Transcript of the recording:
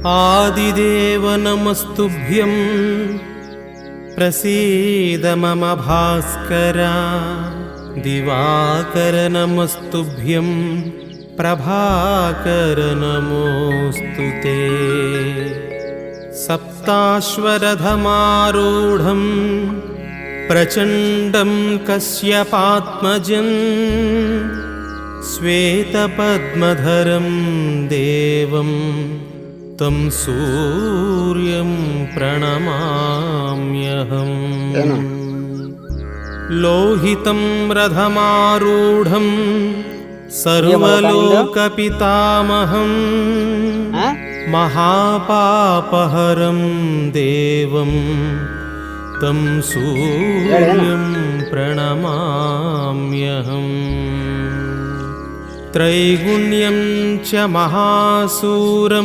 आदिदेव नमस्तुभ्यं प्रसीद मम भास्कर। दिवाकर नमस्तुभ्यं प्रभाकर नमोऽस्तुते। सप्ताश्वरथमारूढं प्रचण्डं कश्यपात्मजं श्वेतपद्मधरं देवं तं सूर्यं प्रणमाम्यहम्। लोहितं रथमारूढं सर्वलोकपितामहं महापापहरं देवं तं सूर्यं प्रणमाम्यहम्। त्रैगुण्यं च महासूरं